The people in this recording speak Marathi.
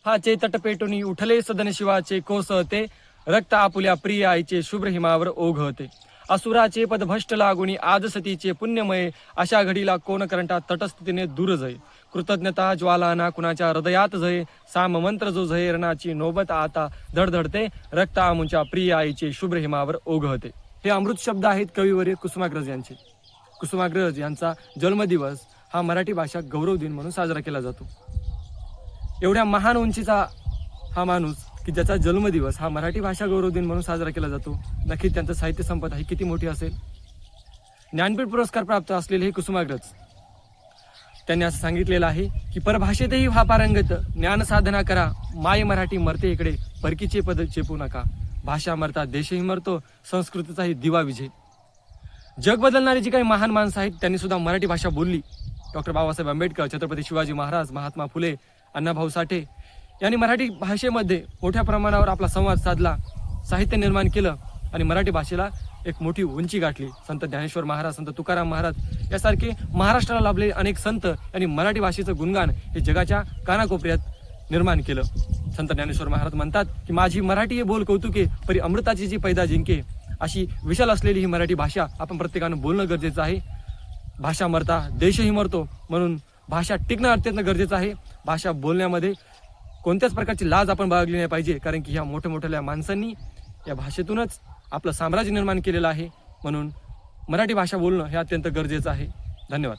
हा चेतट पेटुनी उठले सदन शिवाचे कोसळते, रक्त आपुल्या प्रिय आईचे शुभ्र हिमावर ओघळते. असुराचे पद भ्रष्ट लागुनी आज सतीचे पुण्यमये, अशा घडीला कोण करंटा तटस्थितीने दूर जये. कृतज्ञता ज्वालाना कुणाच्या हृदयात जये, साम मंत्र जो झये रणाची नोबत आता धडधडते, रक्त आमुच्या प्रिय आईचे शुभ्र हिमावर ओघळते. हे अमृत शब्द आहेत कविवर्य कुसुमाग्रज यांचे. कुसुमाग्रज यांचा जन्मदिवस हा मराठी भाषा गौरव दिन म्हणून साजरा केला जातो. एवढ्या महान उंचीचा हा माणूस की ज्याचा जन्मदिवस हा मराठी भाषा गौरव दिन म्हणून साजरा केला जातो, नक्कीच त्यांचं साहित्य संपदा ही किती मोठी असेल. ज्ञानपीठ पुरस्कार प्राप्त असलेले हे कुसुमाग्रज त्यांनी असं सांगितलेलं आहे की परभाषेतही व्हा पारंगत, ज्ञान साधना करा, माय मराठी मरते इकडे, परकीचे पद चेपू नका. भाषा मरता देशही मरतो, संस्कृतीचाही दिवा विझे. जग बदलणारी जी काही महान माणसं आहेत त्यांनी सुद्धा मराठी भाषा बोलली. डॉक्टर बाबासाहेब आंबेडकर, छत्रपती शिवाजी महाराज, महात्मा फुले, अण्णाभाऊ साठे यांनी मराठी भाषेमध्ये मोठ्या प्रमाणावर आपला संवाद साधला, साहित्य निर्माण केलं आणि मराठी भाषेला एक मोठी उंची गाठली. संत ज्ञानेश्वर महाराज, संत तुकाराम महाराज यासारखे महाराष्ट्राला लाभले अनेक संत यांनी मराठी भाषेचं गुणगान हे जगाच्या कानाकोपऱ्यात निर्माण केलं. संत ज्ञानेश्वर महाराज म्हणतात की माझी मराठी हे बोल कौतुके, परी अमृताची जी पैदा जिंके. अशी विशाल असलेली ही मराठी भाषा आपण प्रत्येकानं बोलणं गरजेचं आहे. भाषा मरता देशही मरतो, म्हणून भाषा टिकणं अत्यंत गरजेचं आहे. भाषा बोलण्यामध्ये कोणत्याच प्रकारची लाज आपण बाळगली नाही पाहिजे, कारण की ह्या मोठ्या मोठ्या माणसांनी या भाषेतूनच आपलं साम्राज्य निर्माण केलेलं आहे. म्हणून मराठी भाषा बोलणं हे अत्यंत गरजेचं आहे. धन्यवाद.